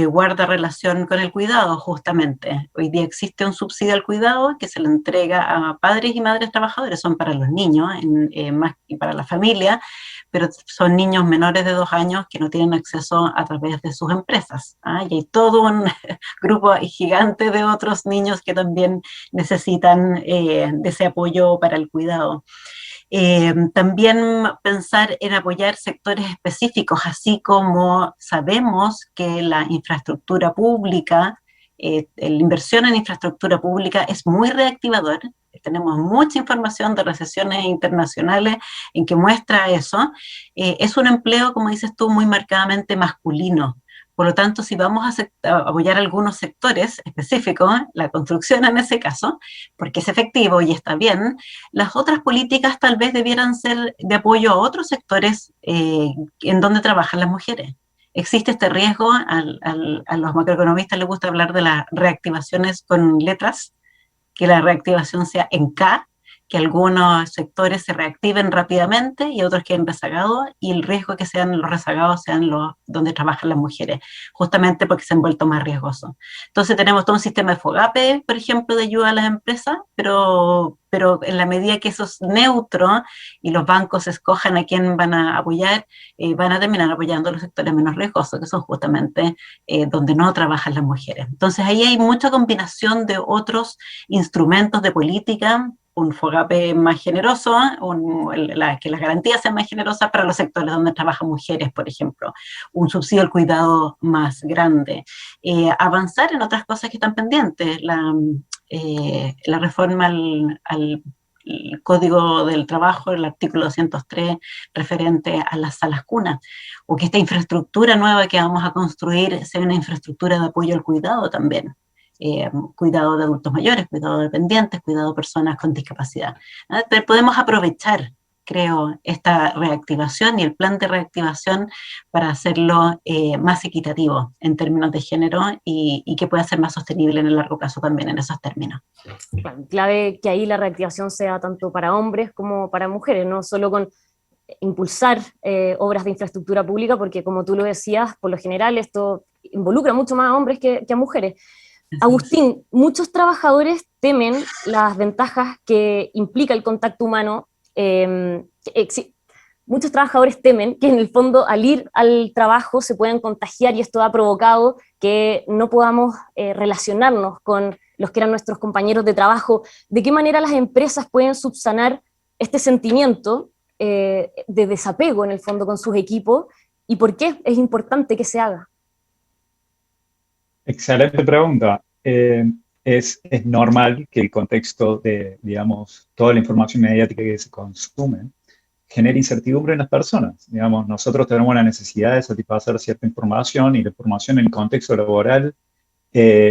Speaker 7: guarda relación con el cuidado, justamente. Hoy día existe un subsidio al cuidado que se le entrega a padres y madres trabajadores, son para los niños más que para la familia, pero son niños menores de 2 años que no tienen acceso a través de sus empresas. Y hay todo un grupo gigante de otros niños que también necesitan de ese apoyo para el cuidado. También pensar en apoyar sectores específicos, así como sabemos que la infraestructura pública, la inversión en infraestructura pública es muy reactivador. Tenemos mucha información de recesiones internacionales en que muestra eso. Es un empleo, como dices tú, muy marcadamente masculino. Por lo tanto, si vamos a apoyar algunos sectores específicos, la construcción en ese caso, porque es efectivo y está bien, las otras políticas tal vez debieran ser de apoyo a otros sectores en donde trabajan las mujeres. Existe este riesgo, a los macroeconomistas les gusta hablar de las reactivaciones con letras, que la reactivación sea en K, que algunos sectores se reactiven rápidamente y otros queden rezagados, y el riesgo que sean los rezagados sean los donde trabajan las mujeres, justamente porque se han vuelto más riesgosos. Entonces tenemos todo un sistema de FOGAPE, por ejemplo, de ayuda a las empresas, pero en la medida que eso es neutro y los bancos escojan a quién van a apoyar, van a terminar apoyando a los sectores menos riesgosos, que son justamente donde no trabajan las mujeres. Entonces ahí hay mucha combinación de otros instrumentos de política, un FOGAPE más generoso, que las garantías sean más generosas para los sectores donde trabajan mujeres, por ejemplo, un subsidio al cuidado más grande, avanzar en otras cosas que están pendientes, la reforma al Código del Trabajo, el artículo 203, referente a las salas cunas, o que esta infraestructura nueva que vamos a construir sea una infraestructura de apoyo al cuidado también. Cuidado de adultos mayores, cuidado de dependientes, cuidado de personas con discapacidad. Pero podemos aprovechar, creo, esta reactivación y el plan de reactivación para hacerlo más equitativo en términos de género y que pueda ser más sostenible en el largo plazo también en esos términos.
Speaker 1: Clave que ahí la reactivación sea tanto para hombres como para mujeres, no solo con impulsar obras de infraestructura pública, porque como tú lo decías, por lo general esto involucra mucho más a hombres que a mujeres. Agustín, muchos trabajadores temen las ventajas que implica el contacto humano. Muchos trabajadores temen que en el fondo al ir al trabajo se puedan contagiar, y esto ha provocado que no podamos relacionarnos con los que eran nuestros compañeros de trabajo. ¿De qué manera las empresas pueden subsanar este sentimiento de desapego en el fondo con sus equipos, y por qué es importante que se haga?
Speaker 8: Excelente pregunta. Es normal que el contexto de, digamos, toda la información mediática que se consume genere incertidumbre en las personas. Digamos, nosotros tenemos la necesidad de satisfacer cierta información, y la información en el contexto laboral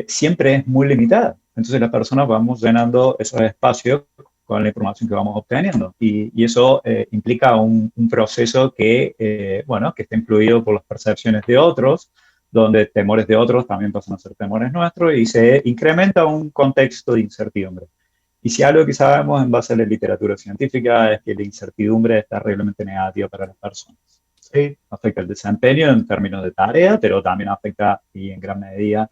Speaker 8: siempre es muy limitada. Entonces las personas vamos llenando esos espacios con la información que vamos obteniendo. Y eso implica un proceso que, bueno, que está influido por las percepciones de otros, donde temores de otros también pasan a ser temores nuestros, y se incrementa un contexto de incertidumbre. Y si algo que sabemos en base a la literatura científica es que la incertidumbre es terriblemente negativa para las personas. ¿Sí? Afecta el desempeño en términos de tarea, pero también afecta, y en gran medida,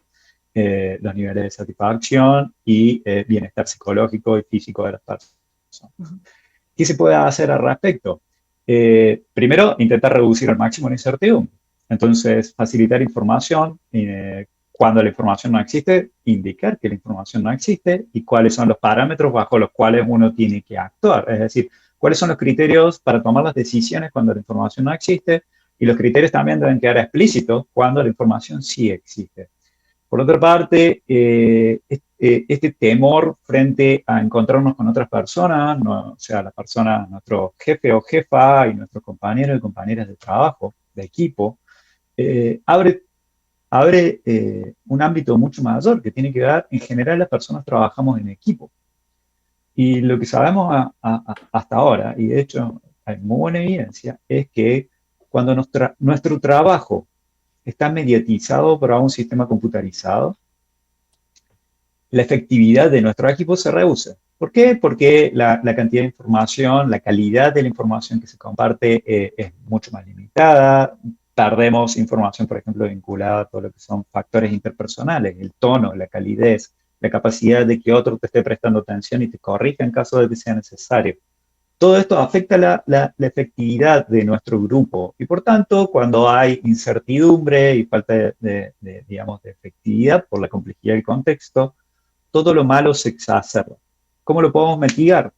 Speaker 8: los niveles de satisfacción y bienestar psicológico y físico de las personas. ¿Qué se puede hacer al respecto? Primero, intentar reducir al máximo la incertidumbre. Entonces, facilitar información, cuando la información no existe, indicar que la información no existe y cuáles son los parámetros bajo los cuales uno tiene que actuar. Es decir, cuáles son los criterios para tomar las decisiones cuando la información no existe, y los criterios también deben quedar explícitos cuando la información sí existe. Por otra parte, este temor frente a encontrarnos con otras personas, o sea, la persona, nuestro jefe o jefa y nuestros compañeros y compañeras de trabajo, de equipo, abre un ámbito mucho mayor que tiene que ver, en general las personas trabajamos en equipo. Y lo que sabemos hasta ahora, y de hecho hay muy buena evidencia, es que cuando nuestro trabajo está mediatizado por un sistema computarizado, la efectividad de nuestro equipo se reduce. ¿Por qué? Porque la cantidad de información, la calidad de la información que se comparte es mucho más limitada. Perdemos información, por ejemplo, vinculada a todo lo que son factores interpersonales, el tono, la calidez, la capacidad de que otro te esté prestando atención y te corrija en caso de que sea necesario. Todo esto afecta la efectividad de nuestro grupo, y por tanto, cuando hay incertidumbre y falta digamos, de efectividad por la complejidad del contexto, todo lo malo se exacerba. ¿Cómo lo podemos mitigar?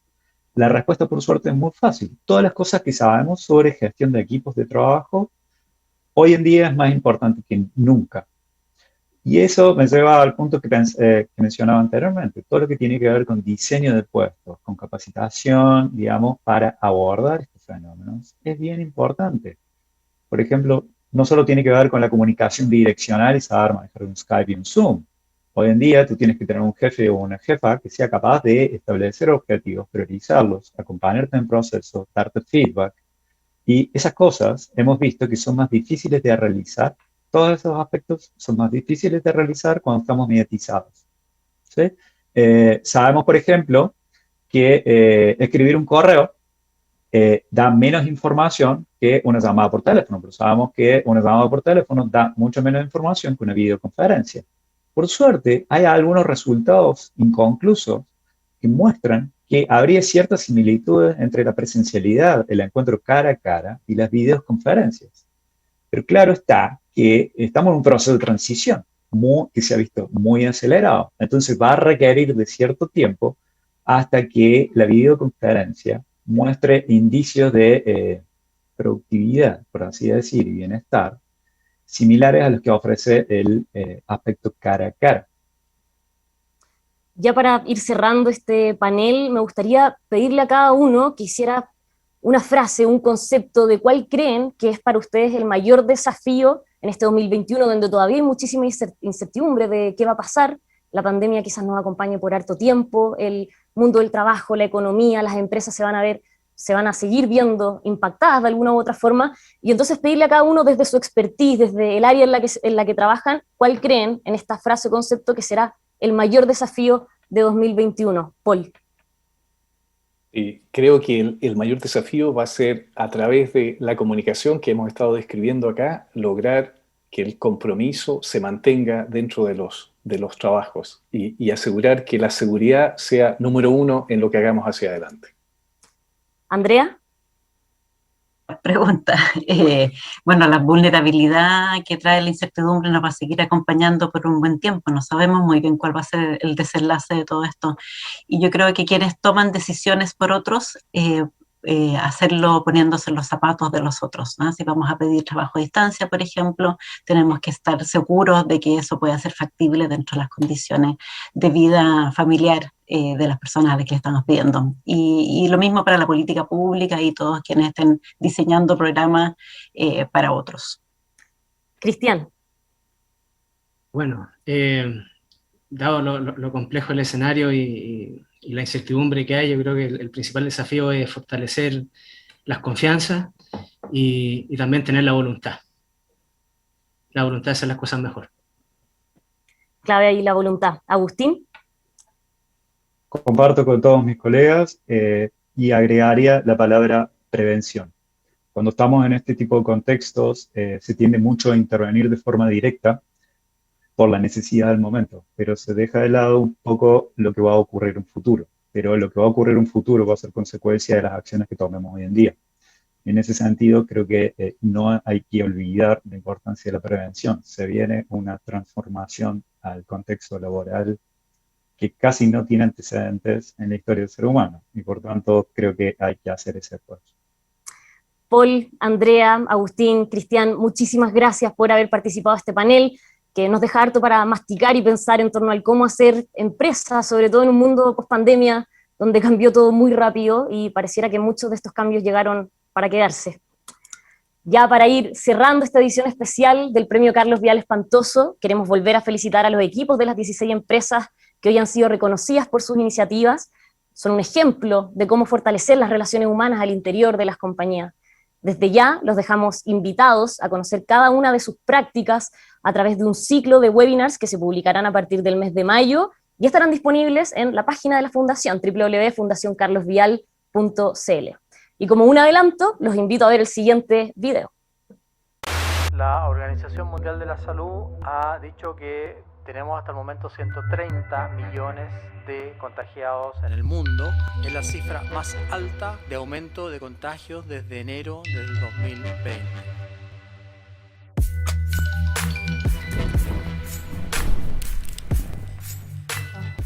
Speaker 8: La respuesta, por suerte, es muy fácil. Todas las cosas que sabemos sobre gestión de equipos de trabajo hoy en día es más importante que nunca. Y eso me lleva al punto que mencionaba anteriormente, todo lo que tiene que ver con diseño de puestos, con capacitación, digamos, para abordar estos fenómenos, es bien importante. Por ejemplo, no solo tiene que ver con la comunicación bidireccional y saber manejar un Skype y un Zoom. Hoy en día tú tienes que tener un jefe o una jefa que sea capaz de establecer objetivos, priorizarlos, acompañarte en procesos, darte feedback. Y esas cosas hemos visto que son más difíciles de realizar. Todos esos aspectos son más difíciles de realizar cuando estamos mediatizados. ¿Sí? Sabemos, por ejemplo, que escribir un correo da menos información que una llamada por teléfono, pero sabemos que una llamada por teléfono da mucho menos información que una videoconferencia. Por suerte, hay algunos resultados inconclusos que muestran que habría ciertas similitudes entre la presencialidad, el encuentro cara a cara y las videoconferencias. Pero claro está que estamos en un proceso de transición que se ha visto muy acelerado. Entonces va a requerir de cierto tiempo hasta que la videoconferencia muestre indicios de productividad, por así decir, y bienestar, similares a los que ofrece el aspecto cara a cara.
Speaker 1: Ya para ir cerrando este panel, me gustaría pedirle a cada uno que hiciera una frase, un concepto de cuál creen que es para ustedes el mayor desafío en este 2021, donde todavía hay muchísima incertidumbre de qué va a pasar. La pandemia quizás nos acompañe por harto tiempo, el mundo del trabajo, la economía, las empresas se van a seguir viendo impactadas de alguna u otra forma, y entonces pedirle a cada uno desde su expertise, desde el área en la que trabajan, cuál creen en esta frase o concepto que será el mayor desafío de 2021. Paul.
Speaker 5: Creo que el mayor desafío va a ser, a través de la comunicación que hemos estado describiendo acá, lograr que el compromiso se mantenga dentro de los trabajos y asegurar que la seguridad sea número uno en lo que hagamos hacia adelante.
Speaker 1: Andrea.
Speaker 7: Pregunta. Bueno, la vulnerabilidad que trae la incertidumbre nos va a seguir acompañando por un buen tiempo. No sabemos muy bien cuál va a ser el desenlace de todo esto. Y yo creo que quienes toman decisiones por otros, hacerlo poniéndose en los zapatos de los otros, ¿no? Si vamos a pedir trabajo a distancia, por ejemplo, tenemos que estar seguros de que eso pueda ser factible dentro de las condiciones de vida familiar de las personas a las que le estamos pidiendo. Y lo mismo para la política pública y todos quienes estén diseñando programas para otros.
Speaker 1: Cristian.
Speaker 9: Bueno, dado lo complejo del escenario y la incertidumbre que hay, yo creo que el principal desafío es fortalecer las confianzas y también tener la voluntad. La voluntad de hacer las cosas mejor.
Speaker 1: Clave ahí la voluntad. Agustín.
Speaker 8: Comparto con todos mis colegas y agregaría la palabra prevención. Cuando estamos en este tipo de contextos, se tiende mucho a intervenir de forma directa por la necesidad del momento, pero se deja de lado un poco lo que va a ocurrir en un futuro. Pero lo que va a ocurrir en un futuro va a ser consecuencia de las acciones que tomemos hoy en día. En ese sentido, creo que no hay que olvidar la importancia de la prevención. Se viene una transformación al contexto laboral que casi no tiene antecedentes en la historia del ser humano, y por tanto creo que hay que hacer ese esfuerzo.
Speaker 1: Paul, Andrea, Agustín, Cristian, muchísimas gracias por haber participado en este panel, que nos deja harto para masticar y pensar en torno al cómo hacer empresa, sobre todo en un mundo post-pandemia, donde cambió todo muy rápido y pareciera que muchos de estos cambios llegaron para quedarse. Ya para ir cerrando esta edición especial del Premio Carlos Vial Espantoso, queremos volver a felicitar a los equipos de las 16 empresas que hoy han sido reconocidas por sus iniciativas. Son un ejemplo de cómo fortalecer las relaciones humanas al interior de las compañías. Desde ya los dejamos invitados a conocer cada una de sus prácticas a través de un ciclo de webinars que se publicarán a partir del mes de mayo y estarán disponibles en la página de la Fundación, www.fundacioncarlosvial.cl. Y como un adelanto, los invito a ver el siguiente video.
Speaker 10: La Organización Mundial de la Salud ha dicho que tenemos hasta el momento 130 millones de contagiados en el mundo. Es la cifra más alta de aumento de contagios desde enero del 2020.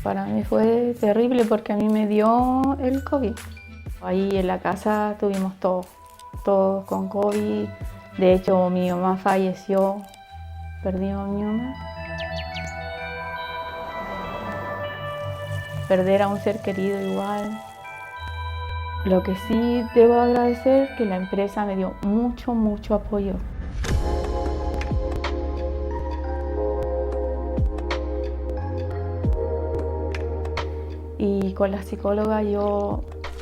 Speaker 11: Para mí fue terrible porque a mí me dio el COVID. Ahí en la casa tuvimos todos con COVID. De hecho, mi mamá falleció. Perdimos a mi mamá. Perder a un ser querido igual. Lo que sí debo agradecer es que la empresa me dio mucho apoyo. Y con la psicóloga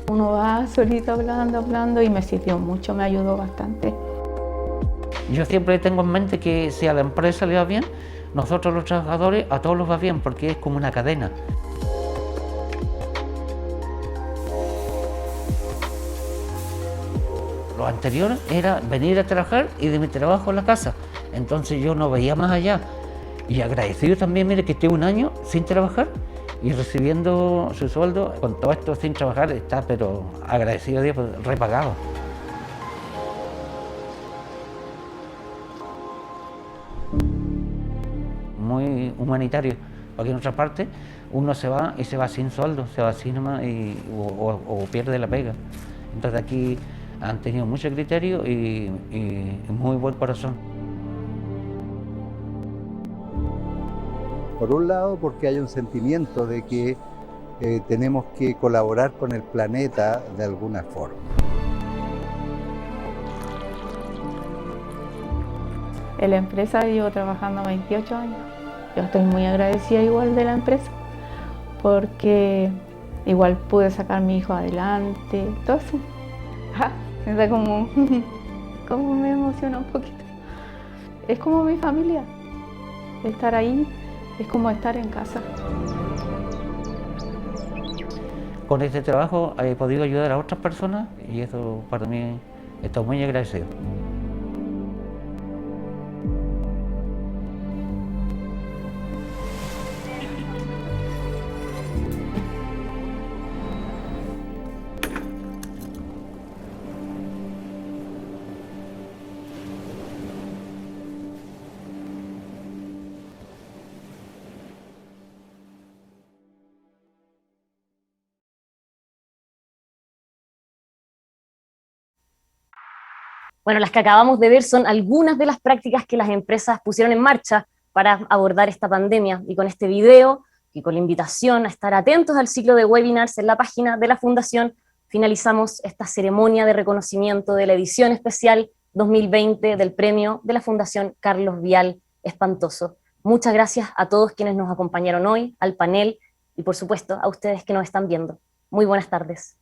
Speaker 11: uno va solito hablando y me sirvió mucho, me ayudó bastante.
Speaker 12: Yo siempre tengo en mente que si a la empresa le va bien, nosotros los trabajadores, a todos los va bien, porque es como una cadena. Lo anterior era venir a trabajar y de mi trabajo a la casa. Entonces yo no veía más allá. Y agradecido también, mire, que estoy un año sin trabajar y recibiendo su sueldo. Con todo esto sin trabajar está, pero agradecido a Dios, repagado. Muy humanitario, porque en otra parte uno se va y se va sin sueldo, se va así nomás o pierde la pega. Entonces aquí han tenido mucho criterio y muy buen corazón.
Speaker 13: Por un lado, porque hay un sentimiento de que tenemos que colaborar con el planeta de alguna forma.
Speaker 11: En la empresa llevo trabajando 28 años. Yo estoy muy agradecida igual de la empresa, porque igual pude sacar a mi hijo adelante, todo eso. Me da como me emociona un poquito. Es como mi familia. Estar ahí es como estar en casa.
Speaker 12: Con este trabajo he podido ayudar a otras personas y eso para mí estoy muy agradecido.
Speaker 1: Bueno, las que acabamos de ver son algunas de las prácticas que las empresas pusieron en marcha para abordar esta pandemia. Y con este video y con la invitación a estar atentos al ciclo de webinars en la página de la Fundación, finalizamos esta ceremonia de reconocimiento de la edición especial 2020 del premio de la Fundación Carlos Vial Espantoso. Muchas gracias a todos quienes nos acompañaron hoy, al panel y por supuesto a ustedes que nos están viendo. Muy buenas tardes.